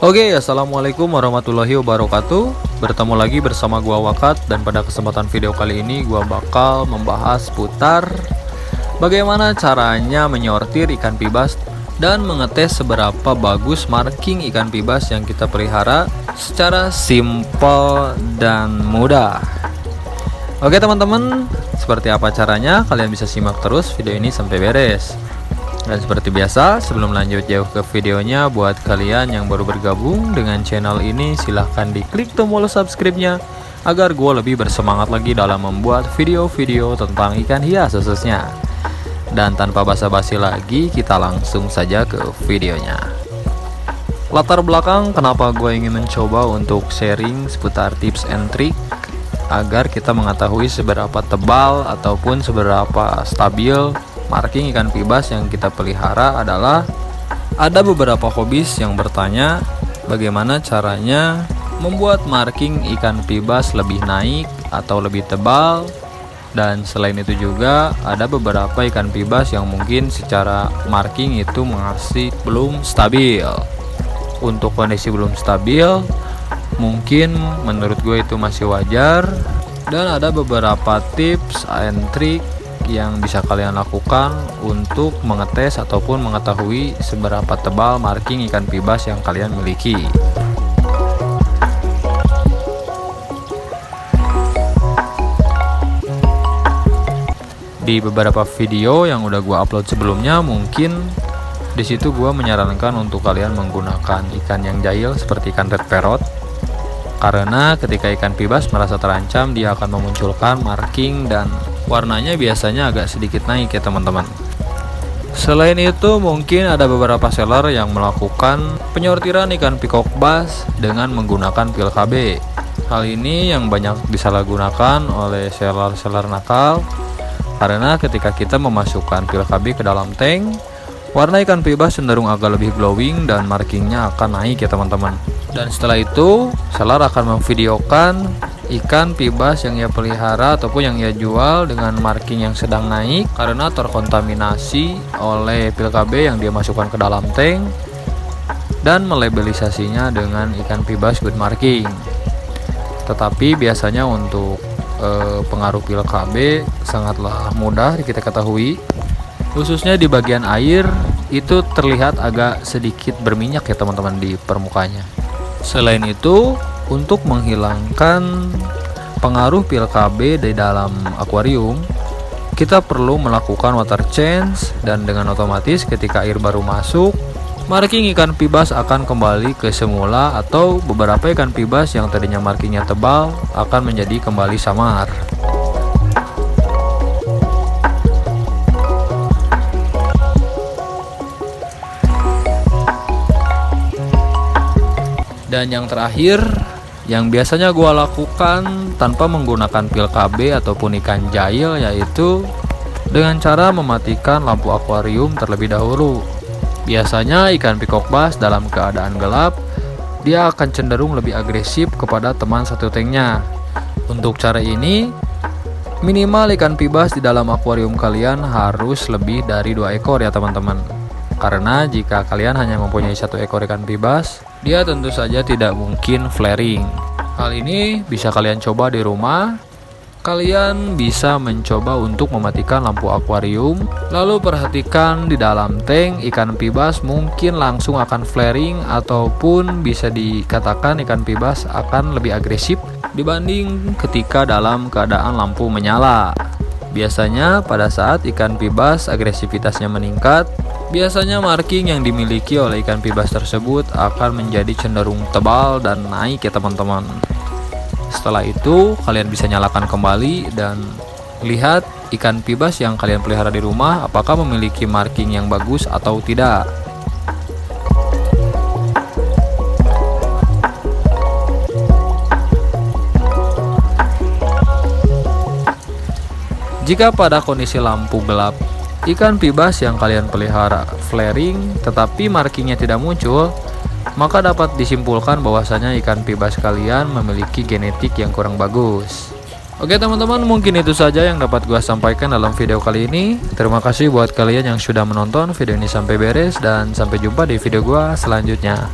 Oke, assalamualaikum warahmatullahi wabarakatuh. Bertemu lagi bersama gua Wakat, dan pada kesempatan video kali ini gua bakal membahas seputar bagaimana caranya menyortir ikan pibas dan mengetes seberapa bagus marking ikan pibas yang kita pelihara secara simple dan mudah. Oke teman-teman, seperti apa caranya? Kalian bisa simak terus video ini sampai beres. Dan seperti biasa, sebelum lanjut jauh ke videonya, buat kalian yang baru bergabung dengan channel ini, silahkan diklik tombol subscribe-nya agar gue lebih bersemangat lagi dalam membuat video-video tentang ikan hias khususnya. Dan tanpa basa-basi lagi, kita langsung saja ke videonya. Latar belakang kenapa gue ingin mencoba untuk sharing seputar tips and trick agar kita mengetahui seberapa tebal ataupun seberapa stabil marking ikan pibas yang kita pelihara adalah ada beberapa hobis yang bertanya bagaimana caranya membuat marking ikan pibas lebih naik atau lebih tebal, dan selain itu juga ada beberapa ikan pibas yang mungkin secara marking itu masih belum stabil. Untuk kondisi belum stabil mungkin menurut gue itu masih wajar, dan ada beberapa tips and trick yang bisa kalian lakukan untuk mengetes ataupun mengetahui seberapa tebal marking ikan pibas yang kalian miliki. Di beberapa video yang udah gua upload sebelumnya, mungkin disitu gua menyarankan untuk kalian menggunakan ikan yang jahil seperti ikan red parrot, karena ketika ikan pibas merasa terancam, dia akan memunculkan marking dan warnanya biasanya agak sedikit naik ya teman-teman. Selain itu mungkin ada beberapa seller yang melakukan penyortiran ikan peacock bass dengan menggunakan pil KB. Hal ini yang banyak disalahgunakan oleh seller-seller nakal, karena ketika kita memasukkan pil KB ke dalam tank, warna ikan pibas cenderung agak lebih glowing dan markingnya akan naik ya teman-teman. Dan setelah itu seller akan memvideokan ikan pibas yang ia pelihara ataupun yang ia jual dengan marking yang sedang naik karena terkontaminasi oleh pil KB yang dia masukkan ke dalam tank, dan melabelisasinya dengan ikan pibas good marking. Tetapi biasanya untuk pengaruh pil KB sangatlah mudah kita ketahui, khususnya di bagian air itu terlihat agak sedikit berminyak ya teman-teman di permukaannya. Selain itu, untuk menghilangkan pengaruh pil KB di dalam akuarium, kita perlu melakukan water change, dan dengan otomatis ketika air baru masuk, marking ikan pibas akan kembali ke semula, atau beberapa ikan pibas yang tadinya markingnya tebal akan menjadi kembali samar. Dan yang terakhir, yang biasanya gua lakukan tanpa menggunakan pil KB ataupun ikan jahil, yaitu dengan cara mematikan lampu akuarium terlebih dahulu. Biasanya ikan peacock bass dalam keadaan gelap, dia akan cenderung lebih agresif kepada teman satu tanknya. Untuk cara ini, minimal ikan pibas di dalam akuarium kalian harus lebih dari 2 ekor ya teman-teman. Karena jika kalian hanya mempunyai 1 ekor ikan pibas, dia tentu saja tidak mungkin flaring. Hal ini bisa kalian coba di rumah. Kalian bisa mencoba untuk mematikan lampu akuarium, lalu perhatikan di dalam tank ikan pibas mungkin langsung akan flaring, ataupun bisa dikatakan ikan pibas akan lebih agresif dibanding ketika dalam keadaan lampu menyala. Biasanya pada saat ikan pibas agresivitasnya meningkat, biasanya marking yang dimiliki oleh ikan pibas tersebut akan menjadi cenderung tebal dan naik ya teman-teman. Setelah itu kalian bisa nyalakan kembali dan lihat ikan pibas yang kalian pelihara di rumah apakah memiliki marking yang bagus atau tidak. Jika pada kondisi lampu gelap, ikan pibas yang kalian pelihara flaring tetapi markingnya tidak muncul, maka dapat disimpulkan bahwasanya ikan pibas kalian memiliki genetik yang kurang bagus. Oke teman-teman, mungkin itu saja yang dapat gua sampaikan dalam video kali ini. Terima kasih buat kalian yang sudah menonton video ini sampai beres, dan sampai jumpa di video gua selanjutnya.